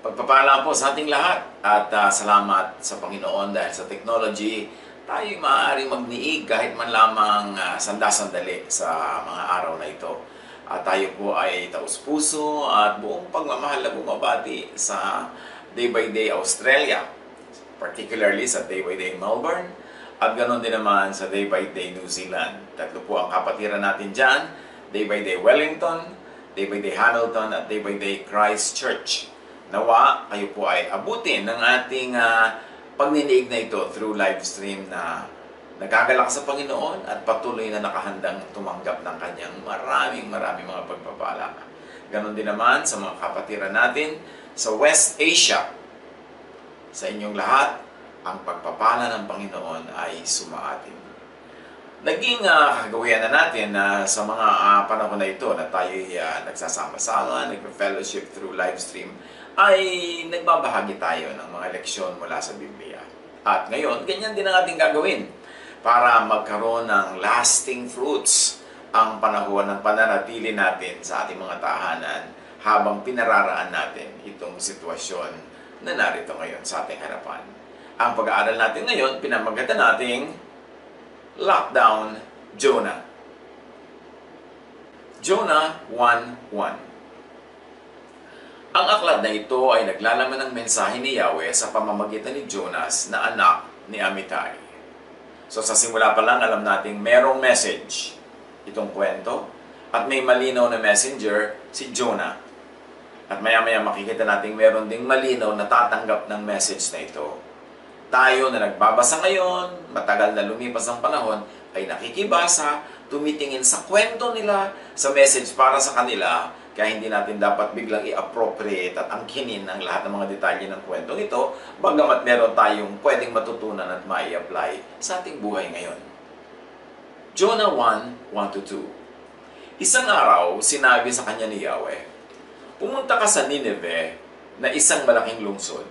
Pagpapala po sa ating lahat at salamat sa Panginoon dahil sa technology, tayo maaaring magniig kahit man lamang sanda-sandali sa mga araw na ito. At tayo po ay taus-puso at buong pagmamahal na bumabati sa Day by Day Australia, particularly sa Day by Day Melbourne, at ganoon din naman sa Day by Day New Zealand. Tatlo po ang kapatiran natin dyan, Day by Day Wellington, Day by Day Hamilton, at Day by Day Christchurch. Nawa, kayo po ay abutin ng ating pagninig na ito through live stream na nagagalak sa Panginoon at patuloy na nakahandang tumanggap ng kanyang maraming mga pagpapala. Ganon din naman sa mga kapatiran natin sa West Asia. Sa inyong lahat, ang pagpapala ng Panginoon ay sumaatin. Naging kagawian na natin sa mga panahon na ito na tayo nagsasama-sama, nagpa-fellowship through live stream, ay nagbabahagi tayo ng mga leksyon mula sa Biblia. At ngayon, ganyan din ang ating gagawin para magkaroon ng lasting fruits ang panahon ng pananatili natin sa ating mga tahanan habang pinararaan natin itong sitwasyon na narito ngayon sa ating harapan. Ang pag-aaral natin ngayon, pinamagatan nating Lockdown Jonah. Jonah 1:1. Ang aklat na ito ay naglalaman ng mensahe ni Yahweh sa pamamagitan ni Jonas na anak ni Amittai. So sa simula pa lang alam nating merong message itong kwento at may malinaw na messenger si Jonah. At maya-maya makikita nating meron ding malinaw na tatanggap ng message na ito. Tayo na nagbabasa ngayon, matagal na lumipas ang panahon, ay nakikibasa, tumitingin sa kwento nila, sa message para sa kanila, kaya hindi natin dapat biglang i-appropriate at angkinin ang lahat ng mga detalye ng kwentong ito, bagamat meron tayong pwedeng matutunan at mai-apply sa ating buhay ngayon. Jonah 1:1-2. Isang araw, sinabi sa kanya ni Yahweh, "Pumunta ka sa Nineveh na isang malaking lungsod,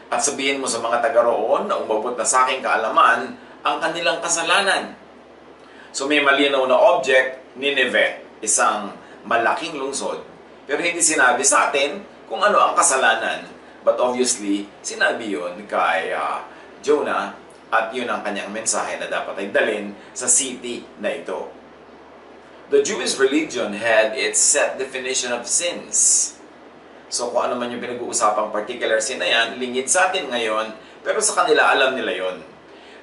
at sabihin mo sa mga taga roon na umabot na sa aking kaalaman ang kanilang kasalanan." So may malinaw na object, Nineveh, isang malaking lungsod. Pero hindi sinabi sa atin kung ano ang kasalanan. But obviously, sinabi yun kay Jonah at yun ang kanyang mensahe na dapat ay dalhin sa city na ito. The Jewish religion had its set definition of sins. So kung ano man yung pinag-uusapang particular sin na yan, lingid sa atin ngayon, pero sa kanila alam nila yon.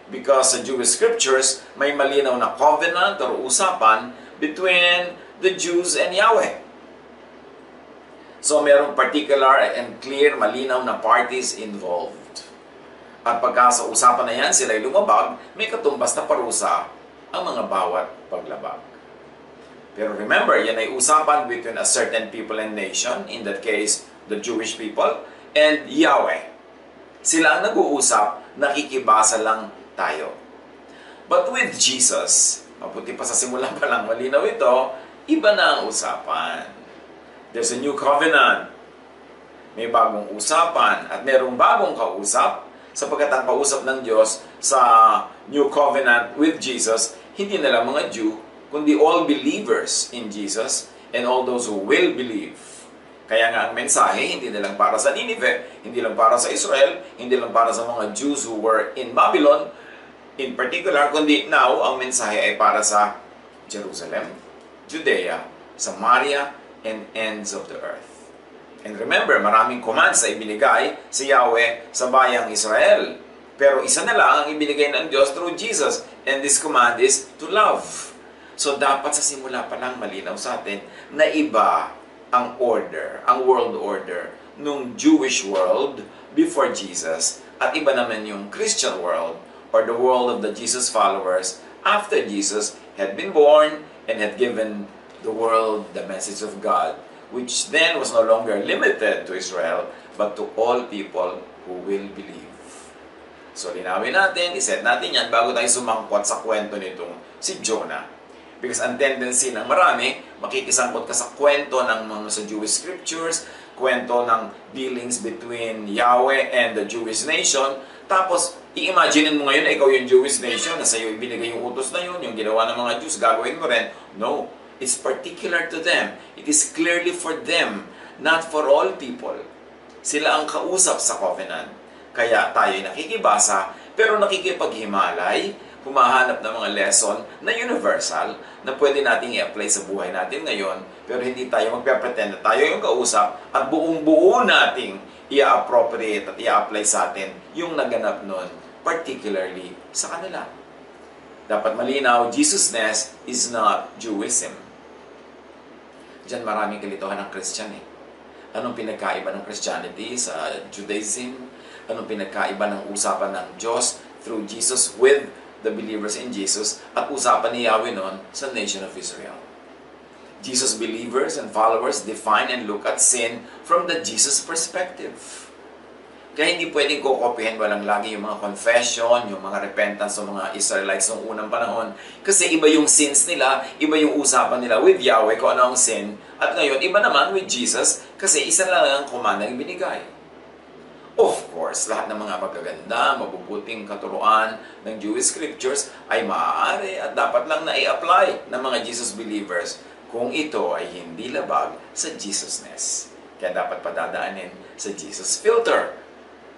Because sa Jewish scriptures, may malinaw na covenant or usapan between the Jews and Yahweh. So merong particular and clear, malinaw na parties involved. At pagka sa usapan na yan, sila'y lumabag, may katumbas na parusa ang mga bawat paglabag. Pero remember, yan ay usapan between a certain people and nation, in that case, the Jewish people, and Yahweh. Sila ang nag-uusap, nakikibasa lang tayo. But with Jesus, mabuti pa sa simula pa lang malinaw ito, iba na ang usapan. There's a new covenant. May bagong usapan at merong bagong kausap sapagkat ang kausap ng Diyos sa new covenant with Jesus, hindi na lang mga Jew, kundi all believers in Jesus and all those who will believe. Kaya nga ang mensahe, hindi na lang para sa Nineveh, hindi lang para sa Israel, hindi lang para sa mga Jews who were in Babylon, in particular, kundi now, ang mensahe ay para sa Jerusalem, Judea, Samaria, and ends of the earth. And remember, maraming commands na ibinigay si Yahweh sa bayang Israel. Pero isa na lang ang ibinigay ng Diyos through Jesus. And this command is to love. So dapat sa simula pa lang malinaw sa atin na iba ang order, ang world order nung Jewish world before Jesus. At iba naman yung Christian world or the world of the Jesus followers after Jesus had been born and had given the world the message of God, which then was no longer limited to Israel, but to all people who will believe. So linawin natin, iset natin yan bago tayo sumangkot sa kwento nitong si Jonah. Because ang tendency ng marami, makikisangkot ka sa kwento ng mga sa Jewish scriptures, kwento ng dealings between Yahweh and the Jewish nation, tapos i-imagine mo ngayon na ikaw yung Jewish nation, na sa'yo ibinigay yung utos na yun, yung ginawa ng mga Jews, gagawin mo rin. No. It's particular to them. It is clearly for them, not for all people. Sila ang kausap sa covenant. Kaya tayo'y nakikibasa, pero nakikipaghimalay, humahanap ng mga lesson na universal na pwede nating i-apply sa buhay natin ngayon, pero hindi tayo magpe-pretend na tayo yung kausap at buong-buo nating i-appropriate at i-apply sa atin yung naganap nun, particularly sa kanila. Dapat malinaw, Jesusness is not Jewism. Diyan maraming kalituhan ng Christian eh. Anong pinagkaiba ng Christianity sa Judaism? Anong pinagkaiba ng usapan ng Diyos through Jesus with the believers in Jesus at usapan ni Yahweh noon sa nation of Israel? Jesus believers and followers define and look at sin from the Jesus perspective. Kaya hindi pwedeng kukopihin walang lagi yung mga confession, yung mga repentance ng mga Israelites noong unang panahon. Kasi iba yung sins nila, iba yung usapan nila with Yahweh kung ano ang sin. At ngayon, iba naman with Jesus kasi isa lang ang command na ibinigay. Of course, lahat ng mga magaganda, mabubuting katuruan ng Jewish scriptures ay maaari at dapat lang na i-apply ng mga Jesus believers kung ito ay hindi labag sa Jesusness. Kaya dapat padadaanin sa Jesus filter.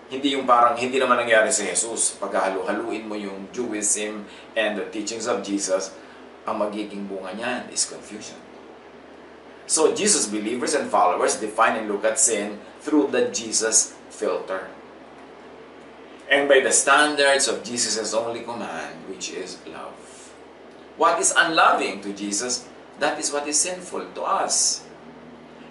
Hindi yung parang hindi naman nangyari sa Jesus. Paghahalu-haluin mo yung Jewism and the teachings of Jesus, ang magiging bunga niyan is confusion. So, Jesus believers and followers define and look at sin through the Jesus filter. And by the standards of Jesus' only command, which is love. What is unloving to Jesus, that is what is sinful to us.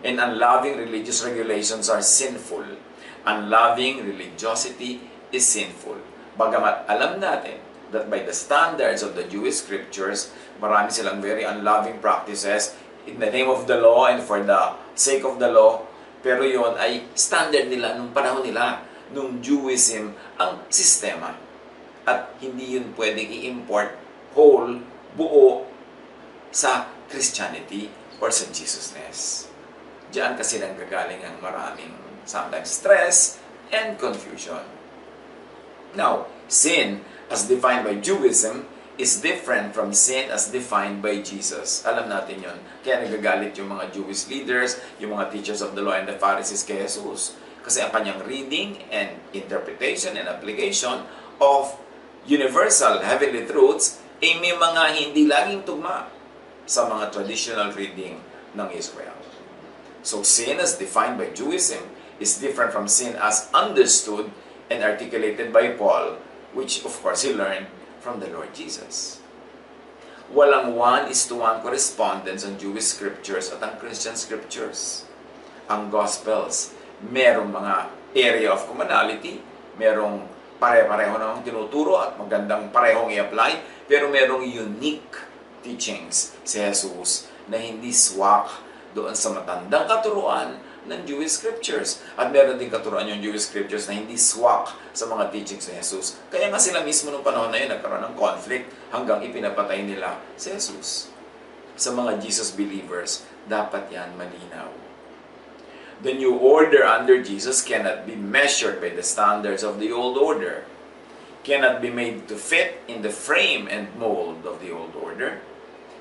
And unloving religious regulations are sinful. Unloving religiosity is sinful. Bagamat alam natin that by the standards of the Jewish scriptures, marami silang very unloving practices in the name of the law and for the sake of the law. Pero yon ay standard nila nung panahon nila, nung Jewism ang sistema. At hindi yun pwedeng i-import whole, buo sa Christianity or sa Jesusness. Diyan kasi nang gagaling ang maraming sometimes stress and confusion. Now, sin as defined by Judaism is different from sin as defined by Jesus. Alam natin yon. Kaya nagagalit yung mga Jewish leaders, yung mga teachers of the law and the Pharisees kay Jesus. Kasi ang kanyang reading and interpretation and application of universal heavenly truths ay may mga hindi laging tugma sa mga traditional reading ng Israel. So, sin as defined by Judaism is different from sin as understood and articulated by Paul, which of course he learned from the Lord Jesus. Walang 1:1 correspondence ang Jewish scriptures at ang Christian scriptures. Ang Gospels, merong mga area of commonality, merong pare-pareho namang tinuturo at magandang parehong i-apply, pero merong unique teachings si Jesus na hindi swak doon sa matandang katuruan ng Jewish scriptures. At meron din katuruan yung Jewish scriptures na hindi swak sa mga teachings ni Jesus. Kaya nga sila mismo nung panahon na yun nagkaroon ng conflict hanggang ipinapatay nila si Jesus. Sa mga Jesus believers, dapat yan malinaw. The new order under Jesus cannot be measured by the standards of the old order. Cannot be made to fit in the frame and mold of the old order.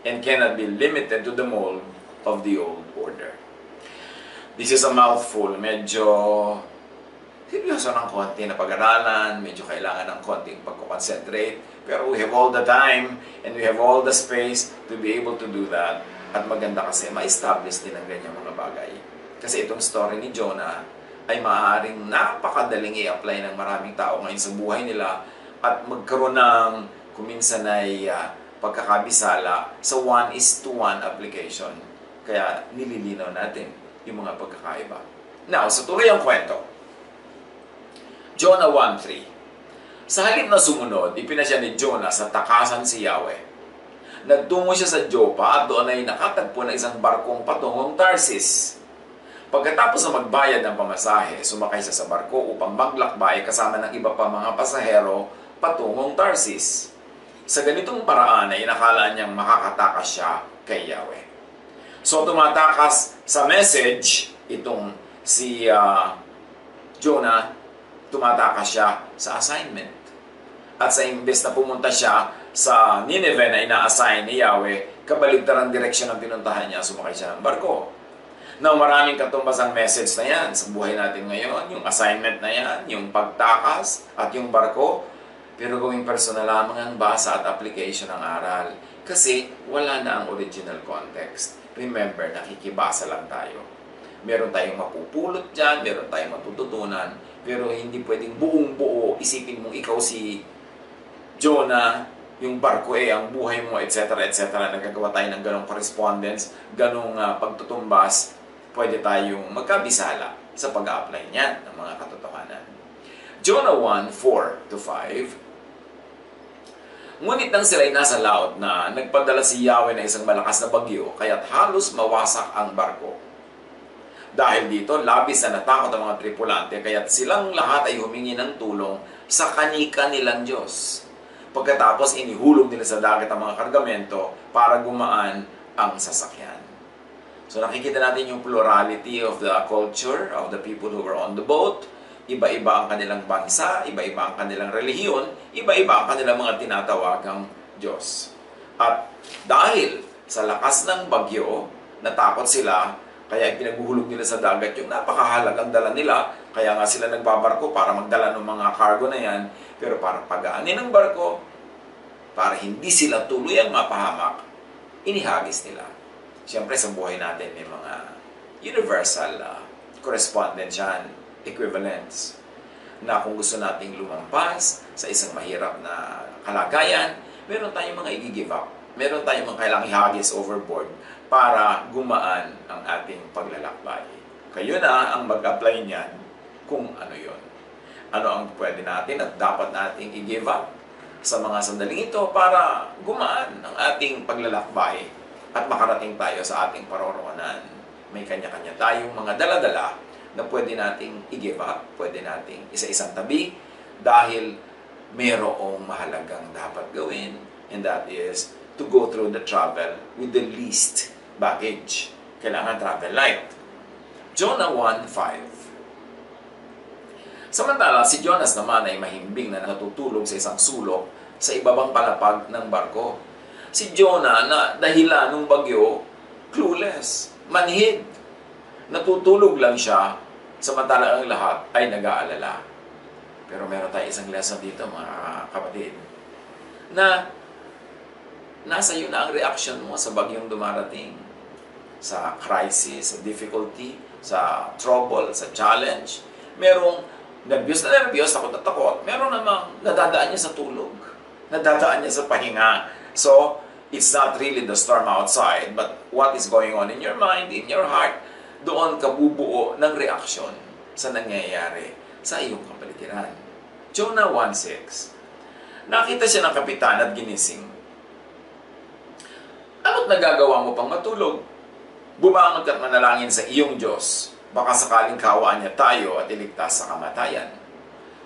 And cannot be limited to the mold of the old order. This is a mouthful. Medyo seryoso ng konti na pag-aralan, medyo kailangan ng konting pag-concentrate. Pero we have all the time and we have all the space to be able to do that. At maganda kasi ma-establish din ang ganyan mga bagay. Kasi itong story ni Jonah ay maaaring napakadaling i-apply ng maraming tao ngayon sa buhay nila at magkaroon ng kuminsan ay pagkakabisala sa 1:1 application. Kaya nililinaw natin yung mga pagkakaiba. Now, sa tuloy ang kwento. Jonah 1:3. Sa halip na sumunod, ipinasya ni Jonah sa takasan si Yahweh. Nagtungo siya sa Joppa at doon ay nakatagpo ng isang barkong patungong Tarsis. Pagkatapos na magbayad ng pamasahe, sumakay siya sa barko upang maglakbay kasama ng iba pa mga pasahero patungong Tarsis. Sa ganitong paraan ay inakala niyang makakatakas siya kay Yahweh. So, tumatakas sa message, itong si Jonah, tumatakas siya sa assignment. At sa imbes na pumunta siya sa Nineveh na ina-assign ni Yahweh, kabaligtarang direksyon ang pinuntahan niya, sumakay siya ng barko. na maraming katumbas ang message na yan sa buhay natin ngayon, yung assignment na yan, yung pagtakas at yung barko, pero gawing personal lamang ang basa at application ng aral. Kasi wala na ang original context. Remember, nakikibasa lang tayo. Meron tayong mapupulot dyan, meron tayong matututunan, pero hindi pwedeng buong-buo, isipin mong ikaw si Jonah, yung barko ang buhay mo, etc. etc. Nagagawa tayo ng ganong correspondence, ganong pagtutumbas, pwede tayong magkabisala sa pag-a-apply niyan ng mga katotohanan. Jonah 1:4-5. Ngunit nang sila'y nasa laot na, nagpadala si Yahweh na isang malakas na bagyo, kaya't halos mawasak ang barko. Dahil dito, labis na natakot ang mga tripulante, kaya't silang lahat ay humingi ng tulong sa kani-kanilang Diyos. Pagkatapos, inihulog nila sa dagat ang mga kargamento para gumaan ang sasakyan. So nakikita natin yung plurality of the culture of the people who were on the boat. Iba-iba ang kanilang bansa, iba-iba ang kanilang relihiyon, iba-iba ang kanilang mga tinatawagang Diyos. At dahil sa lakas ng bagyo, natakot sila, kaya pinaguhulog nila sa dagat yung napakahalagang dala nila. Kaya nga sila nagbabarko para magdala ng mga cargo na yan. Pero para pagaanin ng barko, para hindi sila tuluyang mapahamak, inihagis nila. Siyempre sa buhay natin may mga universal correspondence yan, equivalents, na kung gusto nating lumampas sa isang mahirap na kalagayan, meron tayong mga i-give up. Meron tayong mga kailangang ihagis overboard para gumaan ang ating paglalakbay. Kayo na ang mag-apply niyan kung ano yon. Ano ang pwede natin at dapat nating i-give up sa mga sandaling ito para gumaan ang ating paglalakbay at makarating tayo sa ating paroroonan. May kanya-kanya tayong mga dala-dala na pwede nating i-give up, pwede nating isa-isang tabi dahil mayroong mahalagang dapat gawin, and that is to go through the travel with the least baggage. Kailangan travel light. Jonah 1:5. Samantala, si Jonas naman ay mahimbing na natutulog sa isang sulok sa ibabang palapag ng barko. Si Jonah na dahilan ng bagyo, clueless, manhid. Natutulog lang siya, samantala ang lahat ay nag-aalala. Pero meron tayo isang lesson dito, mga kapatid, na nasa iyo na ang reaction mo sa bagyong dumarating, sa crisis, sa difficulty, sa trouble, sa challenge. Merong nervyos, takot na takot. Meron namang nadadaan niya sa tulog, nadadaan niya sa pahinga. So, it's not really the storm outside, but what is going on in your mind, in your heart, doon ka bubuo ng reaksyon sa nangyayari sa iyong kapaligiran. Jonah 1:6. Nakita siya ng kapitan at ginising. Ano't nagagawa mo pang matulog? Bumangon ka't manalangin sa iyong Diyos. Baka sakaling kawaan niya tayo at iligtas sa kamatayan.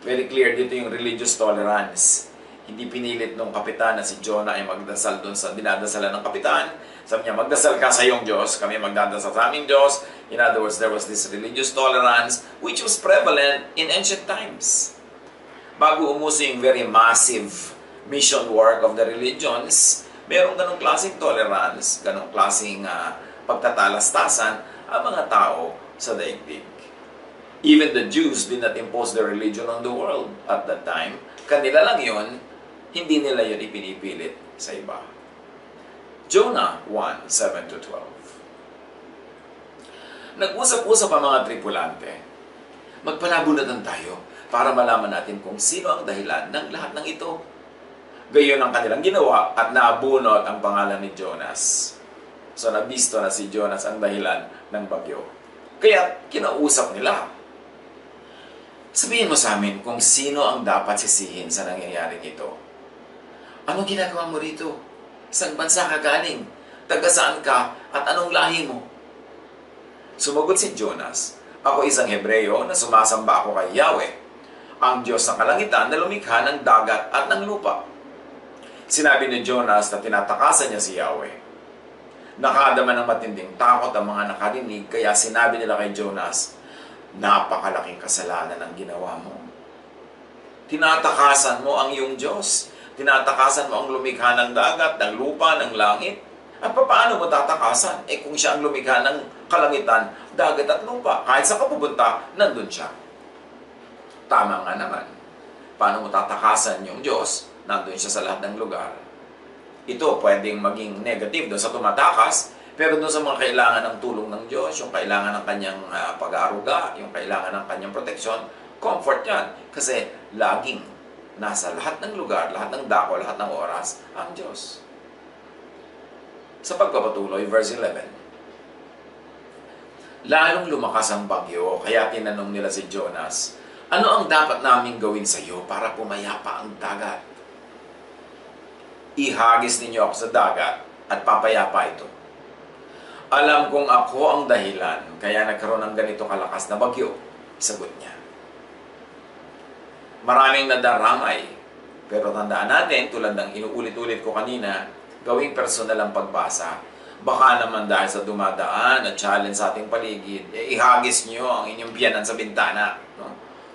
Very clear dito yung religious tolerance. Hindi pinilit nung kapitan na si Jonah ay magdasal doon sa dinadasalan ng kapitan. Sabi niya, magdasal ka sa iyong Diyos, kami magdadasal sa aming Diyos. In other words, there was this religious tolerance which was prevalent in ancient times. Bago umuso yung very massive mission work of the religions, merong ganong klaseng tolerance, ganong klaseng pagtatalastasan ang mga tao sa daigdig. Even the Jews did not impose their religion on the world at that time. Kanila lang yon, hindi nila yon ipinipilit sa iba. Jonah 1:7-12. Nag-usap-usap ang mga tripulante. Magpalabunatan tayo para malaman natin kung sino ang dahilan ng lahat ng ito. Gayon ang kanilang ginawa at nabunot ang pangalan ni Jonas. So nabisto na si Jonas ang dahilan ng bagyo. Kaya kinausap nila. Sabihin mo sa amin kung sino ang dapat sisihin sa nangyayaring ito. Anong ginagawa mo rito? Saan bansa ka galing? Taga saan ka? At anong lahi mo? Sumagot si Jonas, ako isang Hebreo na sumasamba ako kay Yahweh, ang Diyos ng kalangitan na lumikha ng dagat at ng lupa. Sinabi ni Jonas na tinatakasan niya si Yahweh. Nakadama ng matinding takot ang mga nakarinig, kaya sinabi nila kay Jonas, napakalaking kasalanan ang ginawa mo. Tinatakasan mo ang iyong Diyos. Tinatakasan mo ang lumikha ng dagat, ng lupa, ng langit. At paano mo tatakasan? Eh kung siya ang lumikha ng kalangitan, dagat at lupa, kahit sa kapupunta, nandun siya. Tama nga naman. Paano mo tatakasan yung Diyos? Nandun siya sa lahat ng lugar. Ito pwedeng maging negative doon sa tumatakas, pero doon sa mga kailangan ng tulong ng Diyos, yung kailangan ng kanyang pag-aaruga, yung kailangan ng kanyang proteksyon, comfort yan. Kasi laging nasa lahat ng lugar, lahat ng dako, lahat ng oras, ang Diyos. Sa pagpapatuloy, verse 11. Lalong lumakas ang bagyo, kaya tinanong nila si Jonas, ano ang dapat naming gawin sa iyo para pumayapa ang dagat? Ihagis ninyo ako sa dagat at papayapa ito. Alam kong ako ang dahilan, kaya nagkaroon ng ganito kalakas na bagyo, sagot niya. Maraming nadaramay, pero tandaan natin, tulad ng inuulit-ulit ko kanina, gawing personal ang pagbasa. Baka naman dahil sa dumadaan at challenge sa ating paligid, ihagis nyo ang inyong biyanan sa bintana. No?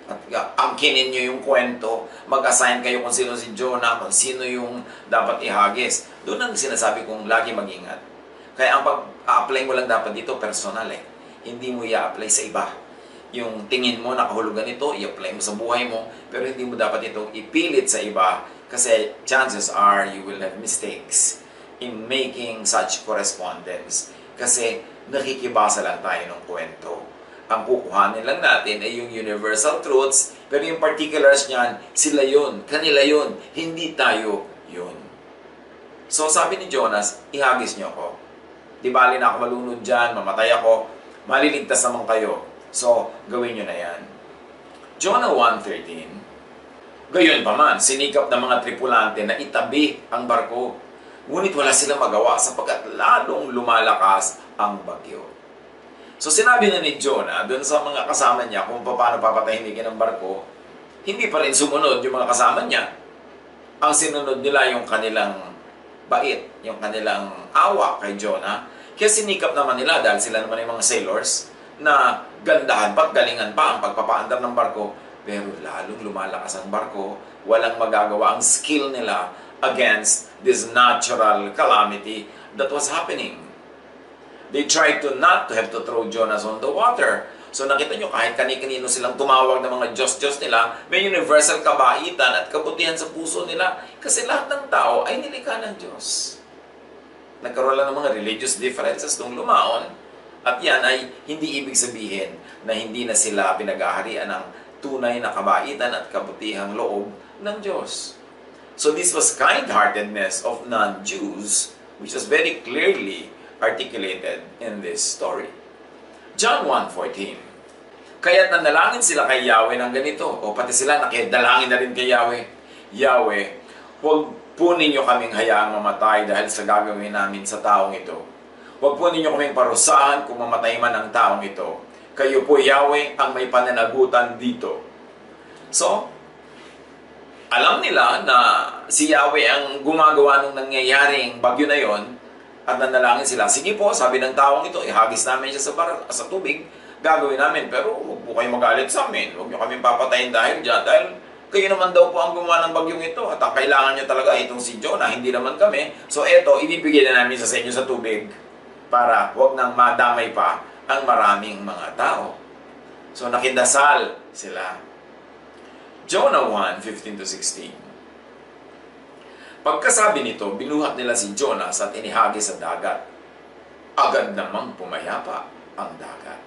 At angkinin nyo yung kwento, mag-assign kayo kung sino si Jonah, kung sino yung dapat ihagis. Doon ang sinasabi kong lagi mag-ingat. Kaya ang pag-apply mo lang dapat dito, personal eh. Hindi mo i-apply sa iba. Yung tingin mo, nakahulugan ito, i-apply mo sa buhay mo, pero hindi mo dapat itong ipilit sa iba kasi chances are you will have mistakes in making such correspondence. Kasi nakikibasa lang tayo ng kwento. Ang kukuhanin lang natin ay yung universal truths, pero yung particulars niyan, sila yun, kanila yun, hindi tayo yun. So sabi ni Jonas, ihagis niyo ako. Di bali na ako malunod dyan, mamatay ako, maliligtas naman kayo. So, gawin nyo na yan. Jonah 1:13. Gayon pa man, sinikap ng mga tripulante na itabi ang barko. Ngunit wala silang magawa sapagkat lalong lumalakas ang bagyo. So sinabi na ni Jonah doon sa mga kasama niya kung paano papatahimikin ang barko, hindi pa rin sumunod yung mga kasama niya. Ang sinunod nila yung kanilang bait, yung kanilang awa kay Jonah. Kaya sinikap naman nila dahil sila naman yung mga sailors na gandahan pa at galingan pa ang pagpapaandar ng barko. Pero lalong lumalakas ang barko, walang magagawa ang skill nila against this natural calamity that was happening. They tried to not to have to throw Jonas on the water. So nakita nyo, kahit kani-kanino silang tumawag ng mga Diyos-Diyos nila, may universal kabaitan at kabutihan sa puso nila. Kasi lahat ng tao ay nilikha ng Diyos. Nagkaroon lang ng mga religious differences nung lumaon, at yan ay hindi ibig sabihin na hindi na sila pinag-aharian ng tunay na kabaitan at kabutihang loob ng Diyos. So this was kind-heartedness of non-Jews, which was very clearly articulated in this story. John 1:14. Kaya't nanalangin sila kay Yahweh ng ganito, o pati sila nakidalangin na rin kay Yahweh. Yahweh, huwag po ninyo kaming hayaang mamatay dahil sa gagawin namin sa taong ito. Huwag po ninyo kaming parusahan kung mamatay man ang taong ito. Kayo po, Yahweh, ang may pananagutan dito. So, alam nila na si Yahweh ang gumagawa ng nangyayaring bagyo na yon, at nanalangin sila, sige po, sabi ng taong ito, ihagis namin siya sa tubig, gagawin namin, pero huwag po kayo magalit sa amin, huwag nyo kami papatayin dahil dyan, dahil kayo naman daw po ang gumawa ng bagyong ito, at ang kailangan nyo talaga itong si Jonah, hindi naman kami. So eto, ibibigay na namin sa inyo sa tubig, para huwag nang madamay pa ang maraming mga tao. So nakindasal sila. Jonah 1:15-16. Pagkasabi nito, binuhat nila si Jonas at inihagis sa dagat. Agad namang pumayapa ang dagat.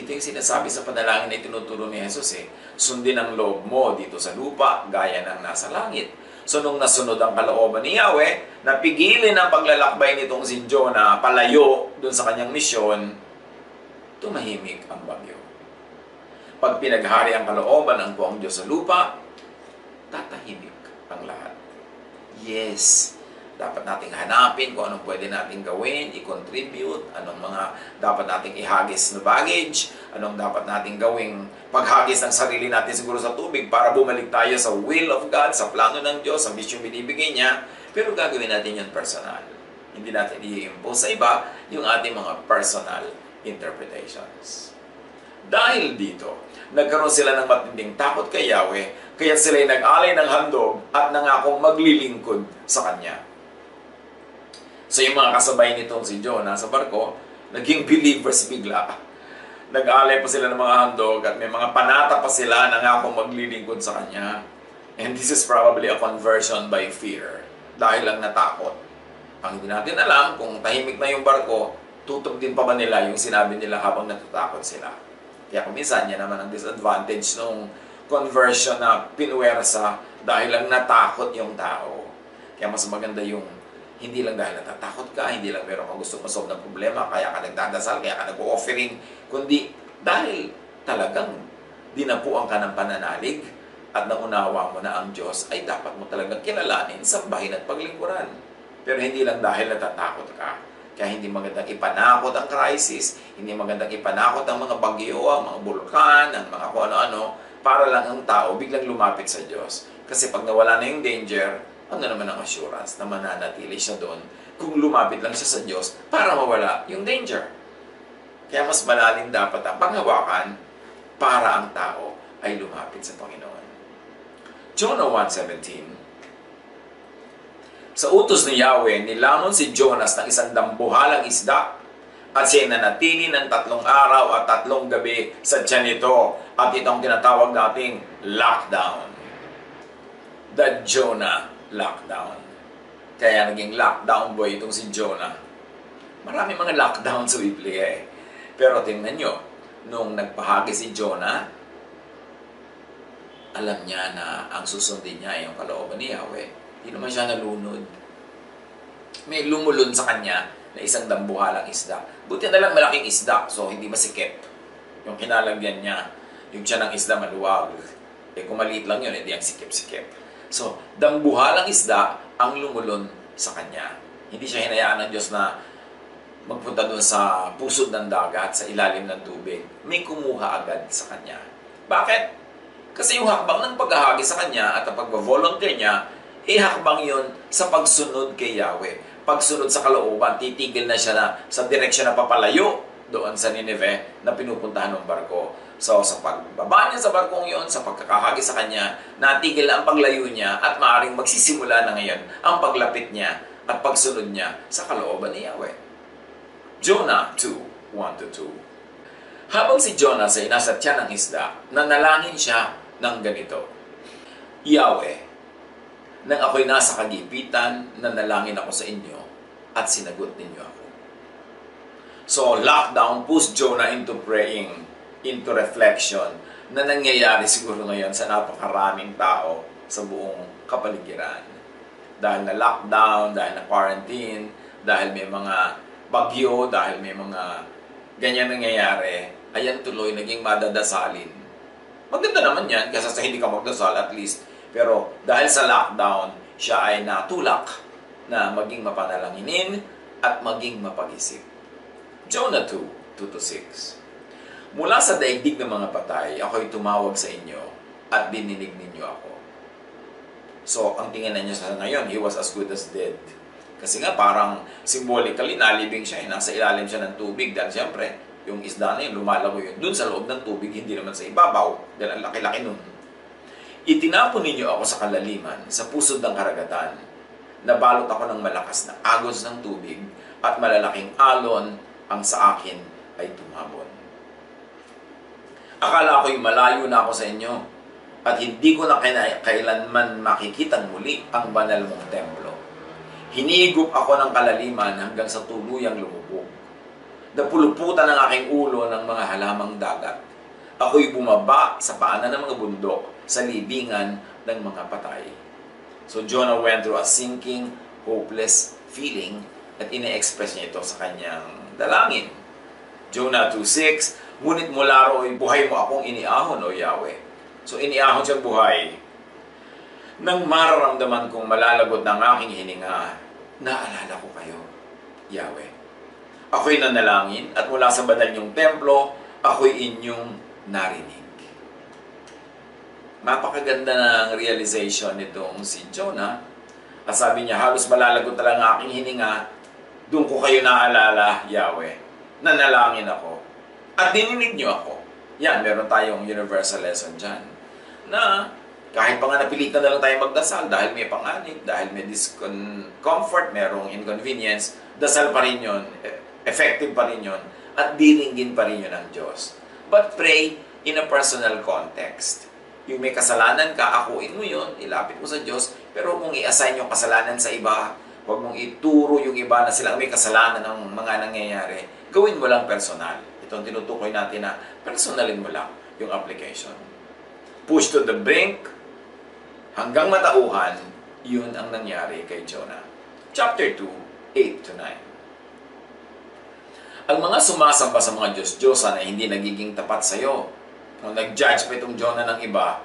Ito yung sinasabi sa panalangin na tinuturo ni Jesus eh. Sundin ang loob mo dito sa lupa, gaya ng nasa langit. So nung nasunod ang kalooban ni Yahweh, napigilin ang paglalakbay nitong si Jonah palayo dun sa kanyang misyon, tumahimik ang bagyo. Pag pinaghari ang kalooban ng buong Diyos sa lupa, tatahimik ang lahat. Yes, dapat nating hanapin kung anong pwede nating gawin, i-contribute, anong mga dapat nating ihagis na baggage, anong dapat nating gawing paghagis ng sarili natin siguro sa tubig para bumalik tayo sa will of God, sa plano ng Diyos, sa mission binibigay niya, pero gagawin natin yun personal. Hindi natin i-impose sa iba yung ating mga personal interpretations. Dahil dito, nagkaroon sila ng matinding takot kay Yahweh, kaya sila'y nag-alay ng handog at nangakong maglilingkod sa Kanya. So yung mga kasabay nitong si Jonah sa barko, naging believers bigla. Nag-alay pa sila ng mga handog at may mga panata pa sila na nga kung maglilingkod sa kanya. And this is probably a conversion by fear. Dahil lang natakot. Ang hindi natin alam kung tahimik na yung barko, tutok din pa ba nila yung sinabi nila habang natatakot sila. Kaya kung minsan, yan naman ang disadvantage ng conversion na pinuwersa dahil lang natakot yung tao. Kaya mas maganda yung hindi lang dahil natatakot ka, hindi lang meron kang gusto masolve ng problema, kaya ka nagdadasal, kaya ka nag-offering, kundi dahil talagang dinapuan ka ng pananalig at naunawa mo na ang Diyos ay dapat mo talagang kilalanin, sambahin at paglingkuran. Pero hindi lang dahil natatakot ka. Kaya hindi magandang ipanakot ang crisis, hindi magandang ipanakot ang mga bagyo, ang mga bulkan, ang mga kung ano-ano, para lang ang tao biglang lumapit sa Diyos. Kasi pag nawala na yung danger, ano naman ang assurance na mananatili siya doon kung lumapit lang siya sa Diyos para mawala yung danger. Kaya mas malalim dapat ang panghawakan para ang tao ay lumapit sa Panginoon. Jonah 1:17. Sa utos ni Yahweh, nilamon si Jonas ng isang dambuhalang isda at siya nanatili ng 3 araw at 3 gabi sa tiyan nito. At itong tinatawag nating lockdown. The Jonah lockdown. Kaya naging lockdown boy itong si Jonah. Marami mga lockdown sa Biblia eh. Pero tingnan nyo, nung nagpahagi si Jonah, alam niya na ang susundin niya ay yung kalooban ni Yahweh. Hindi naman siya nalunod. May lumulun sa kanya na isang dambuhalang isda. Buti na lang malaking isda, so hindi masikip. Yung kinalagyan niya, yung tiyan ng isda maluwag. Eh kung maliit lang yun, hindi ang sikip-sikip. So, dambuhalang isda ang lumulun sa kanya. Hindi siya hinayaan ng Diyos na magpunta doon sa pusod ng dagat, sa ilalim ng tubig. May kumuha agad sa kanya. Bakit? Kasi yung hakbang ng paghahagi sa kanya at ang pag-volunteer niya, hakbang yun sa pagsunod kay Yahweh. Pagsunod sa kalooban, titigil na siya sa direksyon na papalayo doon sa Nineveh na pinupuntahan ng barko. So, sa pagbaba niya sa barkong yon, sa pagkakahagi sa kanya, natigil na ang paglayo niya at maaaring magsisimula na ngayon ang paglapit niya at pagsunod niya sa kalooban ni Yahweh. Jonah 2:1-2. Habang si Jonah ay nasa tiyan ng isda, nanalangin siya ng ganito. Yahweh, nang ako'y nasa kagipitan, nanalangin ako sa inyo at sinagot ninyo ako. So, lockdown pushed Jonah into praying, into reflection na nangyayari siguro ngayon sa napakaraming tao sa buong kapaligiran. Dahil na lockdown, dahil na quarantine, dahil may mga bagyo, dahil may mga ganyan nangyayari, ayan tuloy naging madadasalin. Maganda naman yan, kasi sa hindi ka magdasal at least. Pero dahil sa lockdown, siya ay natulak na maging mapanalanginin at maging mapag-isip. Jonah 2:2-6. Mula sa daigdig ng mga patay, ako'y tumawag sa inyo at dininig ninyo ako. So, ang tingin na niya sa ngayon, he was as good as dead. Kasi nga parang symbolically, nalibing siya, nasa ilalim siya ng tubig. Dahil siyempre, yung isda na yun, lumalago yun. Doon sa loob ng tubig, hindi naman sa ibabaw. Dahil ang laki-laki nun. Itinapon ninyo ako sa kalaliman, sa pusod ng karagatan. Nabalot ako ng malakas na agos ng tubig at malalaking alon ang sa akin ay tumabon. Akala ko'y malayo na ako sa inyo at hindi ko na kailanman makikitang muli ang banal mong templo. Hinigop ako ng kalaliman hanggang sa tuluyang lumubog. Napuluputan ang aking ulo ng mga halamang dagat. Ako'y bumaba sa paanan ng mga bundok sa libingan ng mga patay. So Jonah went through a sinking, hopeless feeling at ine-express niya ito sa kanyang dalangin. Jonah 2:6, ngunit mula ro'y buhay mo akong iniahon, O Yahweh. So iniahon siyang buhay. Nang mararamdaman kong malalagot ng aking hininga, naalala ko kayo, Yahweh. Ako'y nanalangin at mula sa banal niyong templo, ako'y inyong narinig. Napakaganda ng realization nitong si Jonah. At sabi niya, halos malalagot na lang ang aking hininga, doon ko kayo naalala, Yahweh. Nanalangin ako. At dininig niyo ako. Yan, meron tayong universal lesson dyan. Na kahit pa nga napilitan na lang tayo magdasal dahil may panganib, dahil may discomfort, merong inconvenience, dasal pa rin yun, effective pa rin yun, at diringgin pa rin yun ng Diyos. But pray in a personal context. Yung may kasalanan ka, akuin mo yun, ilapit mo sa Diyos, pero huwag mong i-assign yung kasalanan sa iba, huwag mong ituro yung iba na sila may kasalanan ng mga nangyayari. Gawin mo lang personal. Ito ang tinutukoy natin na personalin mo lang yung application. Push to the brink, hanggang matauhan, yun ang nangyari kay Jonah. Chapter 2, 8 to 9. Ang mga sumasamba sa mga Diyos-Diyosan ay hindi nagiging tapat sa iyo. Kung nag-judge pa itong Jonah ng iba,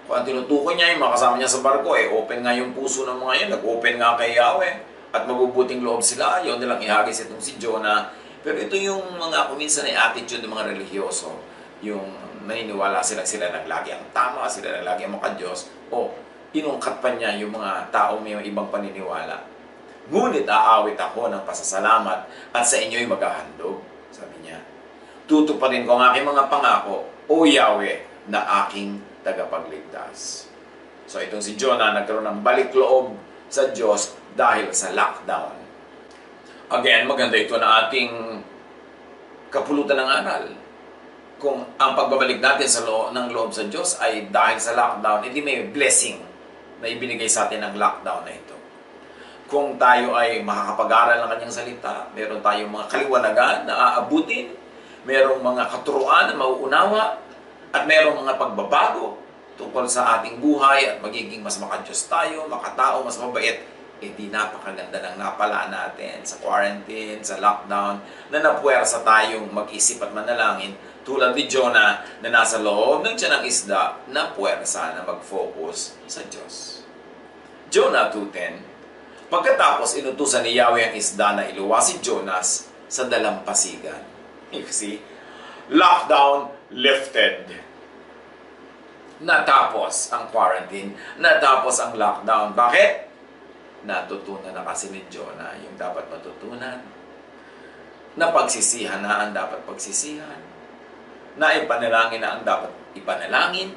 kung ang tinutukoy niya, yung makasama niya sa barko, open nga yung puso ng mga yun, nag-open nga kay Yahweh, at mabubuting loob sila, yun nilang ihagis itong si Jonah. Pero ito yung mga kuminsan ay attitude ng mga religyoso, yung naniniwala sila naglagi ang tama, sila naglagi ang maka-Diyos, o inungkat pa niya yung mga tao may ibang paniniwala. Ngunit aawit ako ng pasasalamat at sa inyo'y maghahandog, sabi niya. Tutuparin ko ang aking mga pangako, O Yahweh, na aking tagapagligtas. So itong si Jonah nagkaroon ng balik-loob sa Diyos dahil sa lockdown. Again, maganda ito na ating kapulutan ng aral. Kung ang pagbabalik natin sa loob sa Diyos ay dahil sa lockdown, hindi may blessing na ibinigay sa atin ng lockdown na ito. Kung tayo ay makakapag-aral ng kanyang salita, meron tayong mga kaliwanagan na aabutin, merong mga katuruan na mauunawa, at merong mga pagbabago tungkol sa ating buhay at magiging mas maka-Diyos tayo, makatao, mas mabait, di napakaganda ng napala natin sa quarantine, sa lockdown, na napuwersa tayong mag-isip at manalangin tulad ni Jonah na nasa loob ng tiyan ng isda, napuwersa na mag-focus sa Diyos. Jonah 2:10. Pagkatapos inutusan ni Yahweh ang isda na iluwa si Jonas sa dalampasigan. You see? Lockdown lifted. Natapos ang quarantine. Natapos ang lockdown. Bakit? Natutunan na kasi ni Jonah yung dapat matutunan. Napagsisihan na ang dapat pagsisihan. Naipanalangin na ang dapat ipanalangin.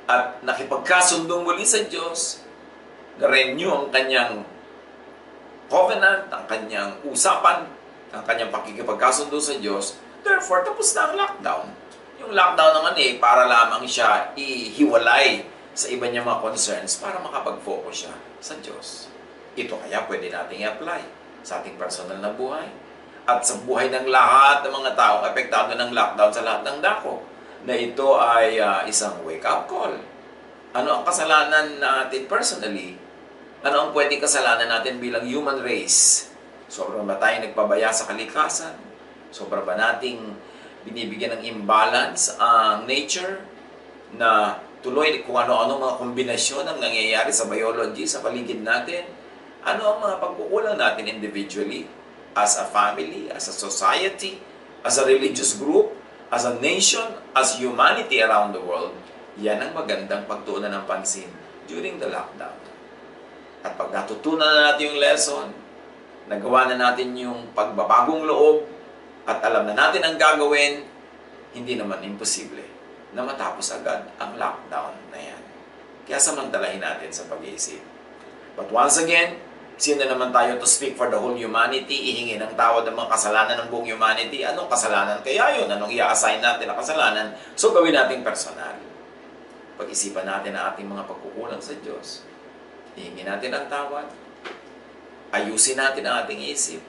At nakipagkasundong muli sa Diyos. Na-renew ang kanyang covenant, ang kanyang usapan, ang kanyang pakikipagkasundo sa Diyos. Therefore, tapos na ang lockdown. Yung lockdown naman para lamang siya ihiwalay sa iba niyang mga concerns para makapag-focus siya sa Diyos. Ito kaya pwede nating i-apply sa ating personal na buhay at sa buhay ng lahat ng mga taong apektado ng lockdown sa lahat ng dako, na ito ay isang wake-up call. Ano ang kasalanan natin personally? Ano ang pwedeng kasalanan natin bilang human race? Sobrang ba tayo nagpabaya sa kalikasan? Sobrang ba nating binibigyan ng imbalance ang nature na tuloy kung ano-ano mga kombinasyon ang nangyayari sa biology, sa paligid natin? Ano ang mga pagkukulang natin individually, as a family, as a society, as a religious group, as a nation, as humanity around the world? Yan ang magandang pagtuunan ng pansin during the lockdown. At pag natutunan na natin yung lesson, nagawa na natin yung pagbabagong loob, at alam na natin ang gagawin, hindi naman imposible na matapos agad ang lockdown na yan. Kaya samantalahin natin sa pag-iisip. But once again, sino naman tayo to speak for the whole humanity, ihingi ng tawad ng mga kasalanan ng buong humanity? Anong kasalanan kaya yun? Anong i-assign natin na kasalanan? So gawin natin personal. Pag-isipan natin ang ating mga pagkukulang sa Diyos. Ihingi natin ang tawad. Ayusin natin ang ating isip.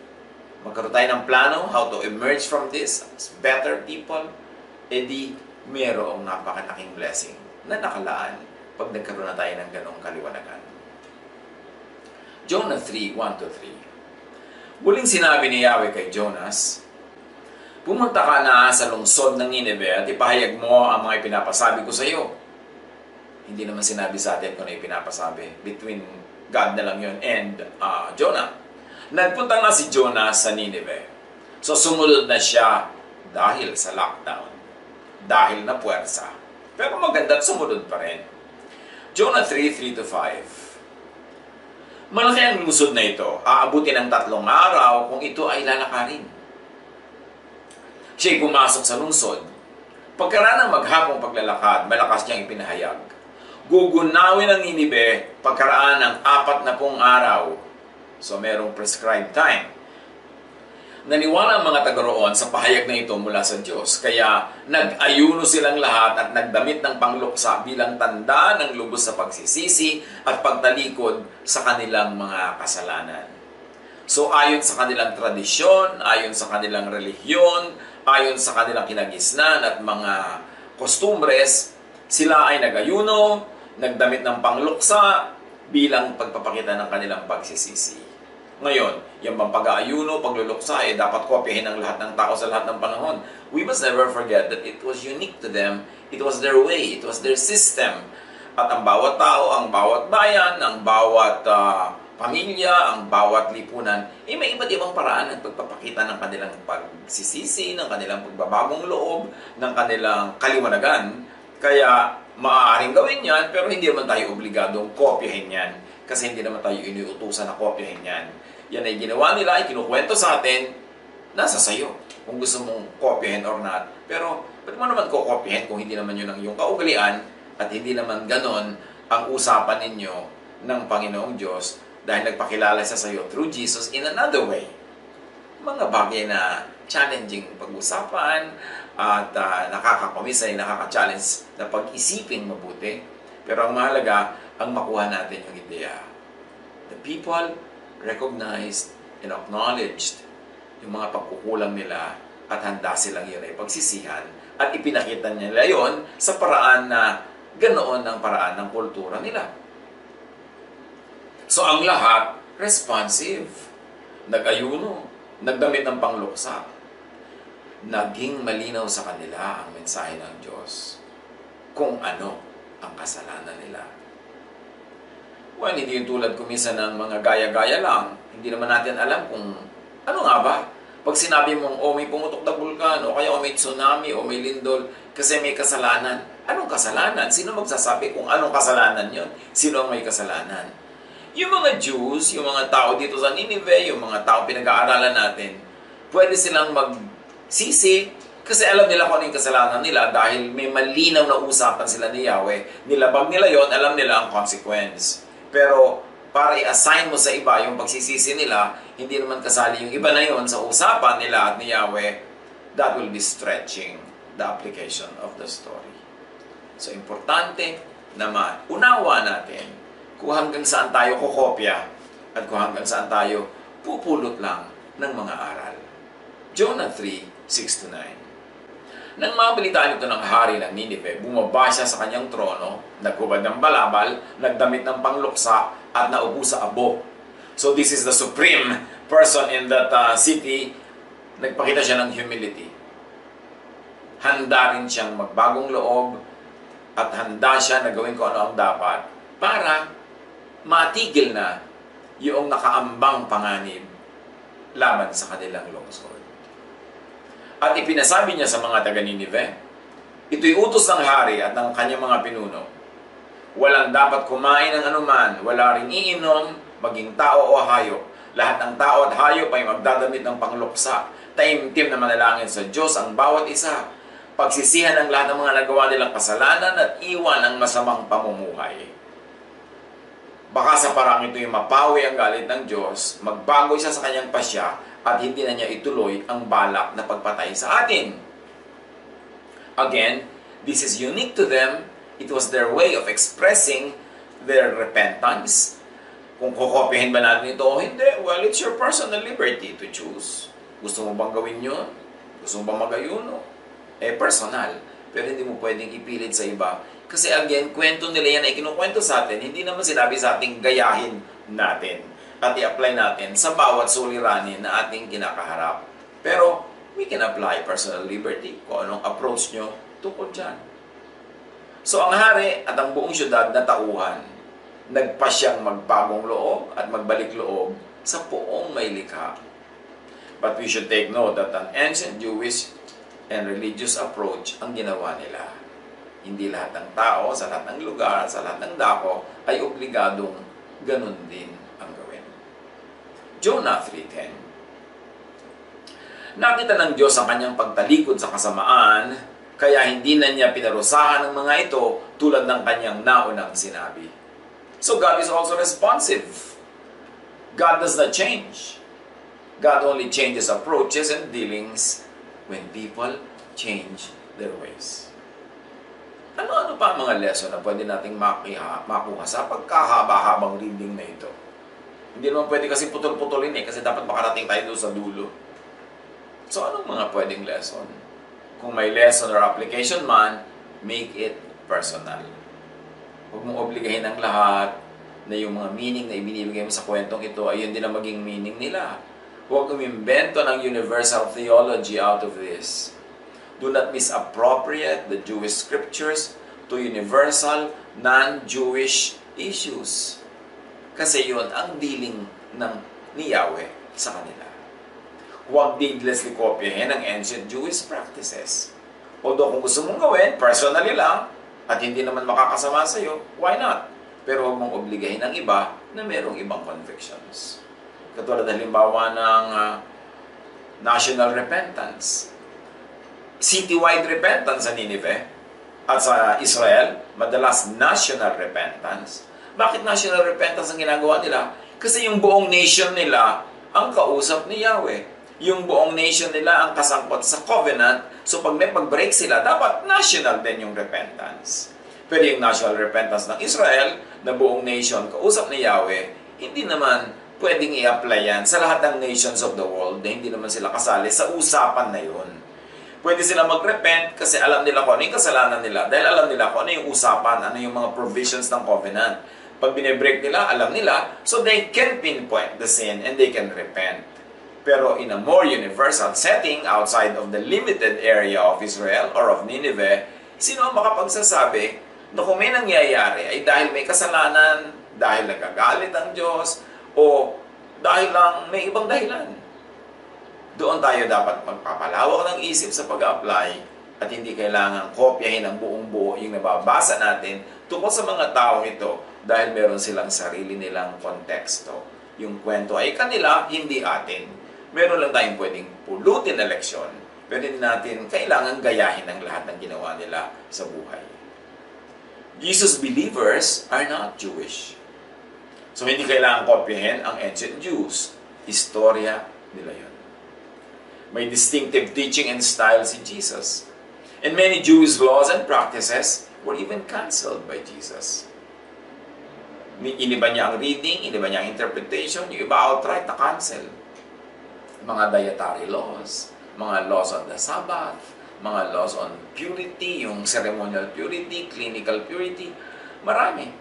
Magkaroon tayo ng plano how to emerge from this as better people. Di mayroong napakalaking blessing na nakalaan pag nagkaroon na tayo ng ganong kaliwanagan. Jonah 3:1-3. Muling sinabi ni Yahweh kay Jonas, pumunta ka na sa lungsod ng Nineveh at ipahayag mo ang mga ipinapasabi ko sa iyo. Hindi naman sinabi sa atin kung ano ipinapasabi. Between God na lang yun and Jonah. Nagpunta na si Jonah sa Nineveh. So sumunod na siya dahil sa lockdown. Dahil na puwersa. Pero maganda't sumunod pa rin. Jonah 3:3-5. Malaki ang lungsod na ito. Aabutin ng 3 araw kung ito ay lalakarin. Siya'y pumasok sa lungsod. Pagkaraan ng maghapong paglalakad, malakas niyang ipinahayag. Gugunawin ang Nineveh pagkaraan ng 40 araw. So, merong prescribed time. Naniwala ang mga taga roon sa pahayag na ito mula sa Diyos. Kaya nag-ayuno silang lahat at nagdamit ng pangluksa bilang tanda ng lubos sa pagsisisi at pagtalikod sa kanilang mga kasalanan. So ayon sa kanilang tradisyon, ayon sa kanilang relihiyon, ayon sa kanilang kinagisnan at mga kostumbres, sila ay nag-ayuno, nagdamit ng pangluksa bilang pagpapakita ng kanilang pagsisisi. Ngayon, yung bang pag-aayuno, pagluluksa, dapat kopyahin ng lahat ng tao sa lahat ng panahon. We must never forget that it was unique to them. It was their way. It was their system. At ang bawat tao, ang bawat bayan, ang bawat pamilya, ang bawat lipunan, may iba't ibang paraan ng pagpapakita ng kanilang pagsisisi, ng kanilang pagbabagong loob, ng kanilang kaliwanagan. Kaya, maaaring gawin yan, pero hindi naman tayo obligadong kopyahin yan. Kasi hindi naman tayo iniutusan na kopyahin yan. Yan ay ginawa nila, ay kinukwento sa atin, nasa sayo kung gusto mong kopyahin or not. Pero, ba't mo naman kopyahin kung hindi naman yun ang iyong kaugalian at hindi naman ganon ang usapan ninyo ng Panginoong Diyos dahil nagpakilala siya sa iyo through Jesus in another way. Mga bagay na challenging pag-usapan at nakakakomisay, nakaka-challenge na pag-isipin mabuti. Pero ang mahalaga, ang makuha natin yung ideya. The people recognized and acknowledged yung mga pagkukulang nila at handa silang yun ay pagsisihan at ipinakita nila yon sa paraan na ganoon ang paraan ng kultura nila. So ang lahat, responsive. Nag-ayuno, nagdamit ng pangluksa. Naging malinaw sa kanila ang mensahe ng Diyos kung ano ang kasalanan nila. Well, hindi yung tulad kuminsan ng mga gaya-gaya lang. Hindi naman natin alam kung ano nga ba. Pag sinabi mong, may pumutok na bulkan, o kaya may tsunami, o may lindol, kasi may kasalanan. Anong kasalanan? Sino magsasabi kung anong kasalanan yon? Sino ang may kasalanan? Yung mga Jews, yung mga tao dito sa Nineveh, yung mga tao pinag-aaralan natin, pwede silang magsisi kasi alam nila kung ano yung kasalanan nila dahil may malinaw na usapan sila ni Yahweh. Nilabag nila yon, alam nila ang consequence. Pero para i-assign mo sa iba yung pagsisisi nila, hindi naman kasali yung iba na yon sa usapan nila at ni Yahweh, that will be stretching the application of the story. So, importante na unawa natin kung hanggang saan tayo kukopya at kung hanggang saan tayo pupulot lang ng mga aral. Jonah 3:6-9. Nang mabalitaan ito ng hari ng Nineveh, bumaba siya sa kanyang trono, naghubad ng balabal, nagdamit ng pangluksa, at naupo sa abo. So this is the supreme person in that city. Nagpakita siya ng humility. Handa rin siyang magbagong loob at handa siya na gawin kung ano ang dapat para matigil na yung nakaambang panganib laban sa kanilang lungsod. At ipinasabi niya sa mga taga-Nineveh, ito'y utos ng hari at ng kanyang mga pinuno. Walang dapat kumain ng anuman, wala ring iinom, maging tao o hayop. Lahat ng tao at hayop ay magdadamit ng pangluksa. Taimtim na manalangin sa Diyos ang bawat isa. Pagsisihan ang lahat ng mga nagawa nilang kasalanan at iwan ang masamang pamumuhay. Baka sa parang ito'y mapawi ang galit ng Diyos, magbago siya sa kanyang pasya, at hindi na niya ituloy ang balak na pagpatay sa atin. Again, this is unique to them. It was their way of expressing their repentance. Kung kukopyahin ba natin ito o hindi, well, it's your personal liberty to choose. Gusto mo bang gawin yun? Gusto mo bang mag-ayuno? Personal. Pero hindi mo pwedeng ipilit sa iba. Kasi again, kwento nila yan ay kinukwento sa atin. Hindi naman sinabi sa ating gayahin natin at i-apply natin sa bawat suliranin na ating kinakaharap. Pero, we can apply personal liberty kung anong approach nyo tungkol dyan. So, ang hari at ang buong syudad na tauhan, nagpa siyang magbagong loob at magbalik loob sa poong may likha. But we should take note that an ancient Jewish and religious approach ang ginawa nila. Hindi lahat ng tao, sa lahat ng lugar, sa lahat ng dako, ay obligadong ganun din ang gawin. Jonah 3:10. Nakita ng Diyos ang kanyang pagtalikod sa kasamaan, kaya hindi na niya pinarusahan ng mga ito tulad ng kanyang naunang sinabi. So God is also responsive. God does not change. God only changes approaches and dealings when people change their ways. Ano-ano pa ang mga lesson na pwede nating makuha sa pagkahaba-habang reading na ito? Hindi naman pwede kasi putol-putulin kasi dapat makarating tayo doon sa dulo. So, anong mga pwedeng lesson? Kung may lesson or application man, make it personal. Huwag mong obligahin ang lahat na yung mga meaning na ibinibigay mo sa kwentong ito ay yun din ang maging meaning nila. Huwag umimbento ng universal theology out of this. Do not misappropriate the Jewish scriptures to universal, non-Jewish issues. Kasi yun ang dealing ni Yahweh sa kanila. Huwag needlessly kopyahin ang ancient Jewish practices. Although kung gusto mong gawin, personally lang, at hindi naman makakasama sa iyo, why not? Pero huwag mong obligahin ang iba na merong ibang convictions. Katulad halimbawa ng national repentance. Citywide repentance sa Nineveh at sa Israel, madalas national repentance. Bakit national repentance ang ginagawa nila? Kasi yung buong nation nila ang kausap ni Yahweh. Yung buong nation nila ang kasangkot sa covenant. So pag may pag-break sila, dapat national din yung repentance. Pero yung national repentance ng Israel, na buong nation kausap ni Yahweh, hindi naman pwedeng i-apply yan sa lahat ng nations of the world na hindi naman sila kasali sa usapan na yun. Pwede sila mag-repent kasi alam nila kung ano yung kasalanan nila. Dahil alam nila kung ano yung usapan, ano yung mga provisions ng covenant. Pag binibreak nila, alam nila, so they can pinpoint the sin and they can repent. Pero in a more universal setting, outside of the limited area of Israel or of Nineveh, sino ang makapagsasabi na kung may nangyayari ay dahil may kasalanan, dahil nagagalit ang Diyos, o dahil lang may ibang dahilan? Doon tayo dapat magpapalawak ng isip sa pag-apply at hindi kailangan kopyahin ang buong buo yung nababasa natin tungkol sa mga taong ito dahil meron silang sarili nilang konteksto. Yung kwento ay kanila, hindi atin. Meron lang tayong pwedeng pulutin na leksyon, pero hindi natin kailangan gayahin ang lahat ng ginawa nila sa buhay. Jesus believers are not Jewish. So hindi kailangan kopyahin ang ancient Jews. Istorya nila yun. May distinctive teaching and style si Jesus. And many Jewish laws and practices were even canceled by Jesus. Iniba niya ang reading, iniba niya ang interpretation, yung iba outright na cancel. Mga dietary laws, mga laws on the Sabbath, mga laws on purity, yung ceremonial purity, clinical purity, marami.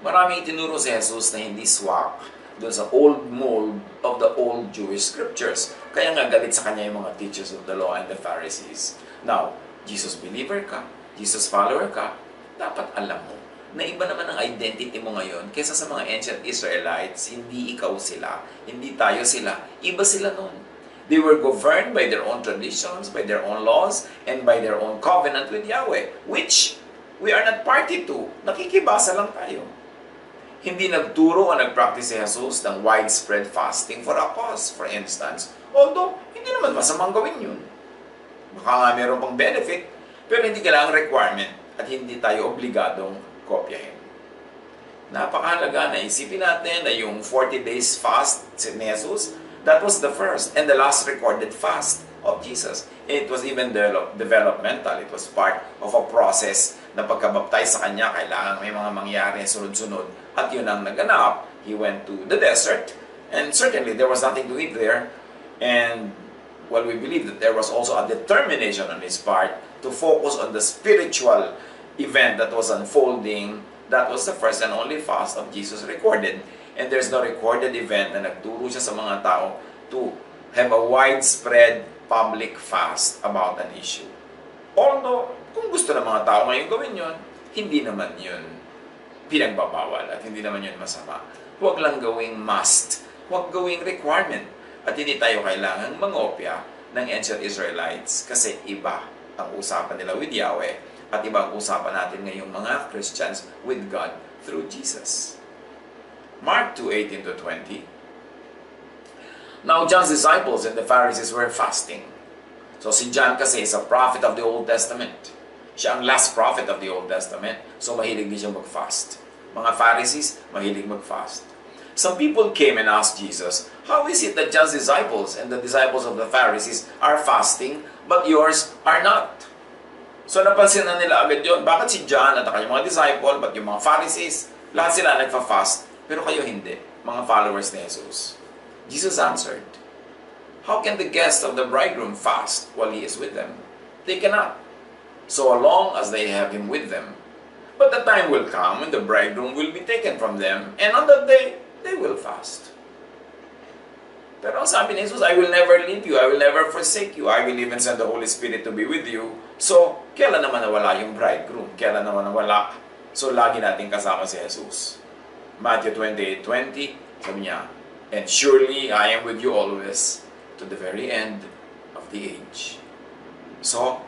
Maraming itinuro si Jesus na hindi swak doon sa old mold of the old Jewish scriptures. Kaya nga galit sa kanya yung mga teachers of the law and the Pharisees. Now, Jesus believer ka, Jesus follower ka, dapat alam mo na iba naman ang identity mo ngayon kaysa sa mga ancient Israelites. Hindi ikaw sila, hindi tayo sila, iba sila noon. They were governed by their own traditions, by their own laws, and by their own covenant with Yahweh, which we are not party to. Nakikibasa lang tayo. Hindi nagturo o nagpractice si Jesus ng widespread fasting for a cause, for instance. Although, hindi naman masamang gawin yun. Baka nga meron pang benefit, pero hindi kailangang requirement at hindi tayo obligadong kopyahin. Napakahalaga na isipin natin na yung 40 days fast ni Jesus, that was the first and the last recorded fast of Jesus. It was even developmental. It was part of a process na pagkabaptize sa kanya, kailangan may mga mangyari sunod-sunod. At yun ang naganap. He went to the desert, and certainly there was nothing to eat there. And well, we believe that there was also a determination on his part to focus on the spiritual event that was unfolding. That was the first and only fast of Jesus recorded. And there's no recorded event na nagturo siya sa mga tao to have a widespread public fast about an issue. Although, kung gusto ng mga tao ngayon gawin yun, hindi naman yun pinagbabawal at hindi naman yun masama. Huwag lang gawing must. Huwag gawing requirement. At hindi tayo kailangang mangopya ng ancient Israelites kasi iba ang usapan nila with Yahweh at iba ang usapan natin ngayong mga Christians with God through Jesus. Mark 2:18-20. Now, John's disciples and the Pharisees were fasting. So, si John kasi is a prophet of the Old Testament. Siya ang last prophet of the Old Testament. So, mahilig din siya mag-fast. Mga Pharisees, mahilig mag-fast. Some people came and asked Jesus, "How is it that John's disciples and the disciples of the Pharisees are fasting, but yours are not?" So napansin na nila agad yun. Bakit si John at kanyang mga disciple, but yung mga Pharisees, lahat sila nagfa-fast, pero kayo hindi, mga followers ni Jesus? Jesus answered, "How can the guests of the bridegroom fast while he is with them? They cannot, so long as they have him with them. But the time will come when the bridegroom will be taken from them, and on that day, they will fast." Pero ang sabi ni Jesus, "I will never leave you, I will never forsake you, I will even send the Holy Spirit to be with you." So, kailan naman nawala yung bridegroom? Kailan naman nawala? So, lagi natin kasama si Jesus. Matthew 28:20, sabi niya, "And surely I am with you always, to the very end of the age." So,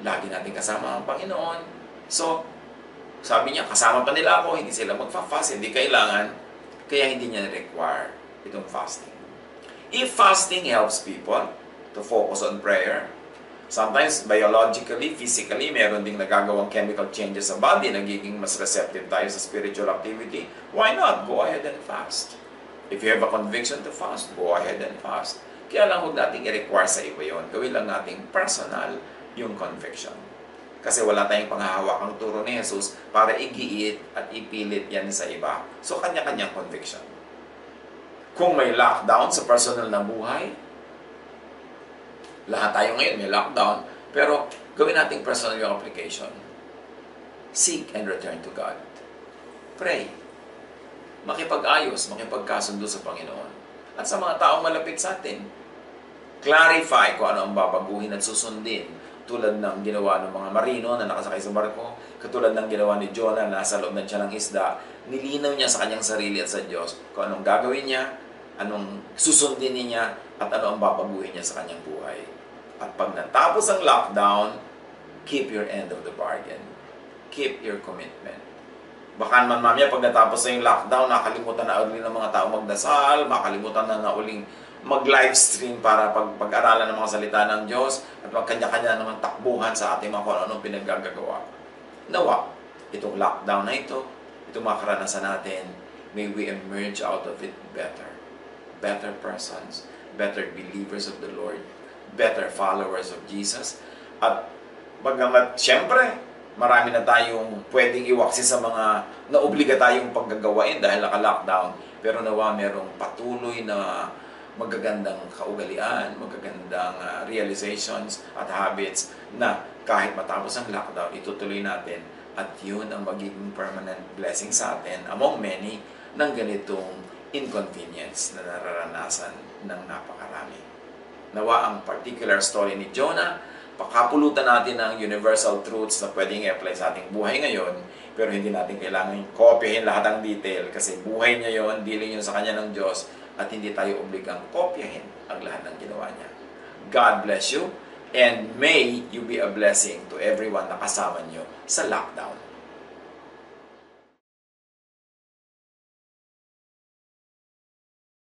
lagi natin kasama ang Panginoon. So, sabi niya, kasama pa nila ako, hindi sila magfa-fast, hindi kailangan, kaya hindi niya require itong fasting. If fasting helps people to focus on prayer, sometimes biologically, physically, meron ding nagagawang chemical changes sa body, nagiging mas receptive tayo sa spiritual activity, why not? Go ahead and fast. If you have a conviction to fast, go ahead and fast. Kaya lang huwag natin i-require sa iba yun. Gawin lang nating personal yung conviction. Kasi wala tayong panghahawakang turo ni Jesus para igiit at ipilit yan sa iba. So, kanya-kanyang conviction. Kung may lockdown sa personal na buhay, lahat tayo ngayon may lockdown, pero gawin nating personal yung application. Seek and return to God. Pray. Makipag-ayos, makipagkasundo sa Panginoon. At sa mga taong malapit sa atin, clarify kung ano ang babaguhin at susundin. Tulad ng ginawa ng mga marino na nakasakay sa barko, katulad ng ginawa ni Jonah na nasa loob ng tiyan ng isda, nilinaw niya sa kanyang sarili at sa Diyos kung anong gagawin niya, anong susundin niya, at ano ang babaguhin niya sa kanyang buhay. At pag natapos ang lockdown, keep your end of the bargain. Keep your commitment. Baka naman mamaya pag natapos na yung lockdown, nakalimutan na ulit ng mga tao magdasal, makalimutan na uling mag-live stream para pag-aralan ng mga salita ng Diyos at magkanya-kanya naman takbuhan sa ating mga kung anong pinaggagawa. Nawa, itong lockdown na ito, itong mga karanasan natin, may we emerge out of it better. Better persons, better believers of the Lord, better followers of Jesus. At bagamat, syempre, marami na tayong pwedeng iwaksi sa mga naobliga tayong paggagawain dahil naka-lockdown. Pero nawa, merong patuloy na magagandang kaugalian, magagandang realizations at habits na kahit matapos ang lockdown, itutuloy natin at yun ang magiging permanent blessing sa atin among many ng ganitong inconvenience na nararanasan ng napakarami. Nawa ang particular story ni Jonah, pakapulutan natin ng universal truths na pwedeng i-apply sa ating buhay ngayon, pero hindi natin kailangan kopyahin lahat ng detail kasi buhay niya yon, dealing yun sa kanya ng Diyos, at hindi tayo obligang kopyahin ang lahat ng ginawa niya. God bless you, and may you be a blessing to everyone na kasama niyo sa lockdown.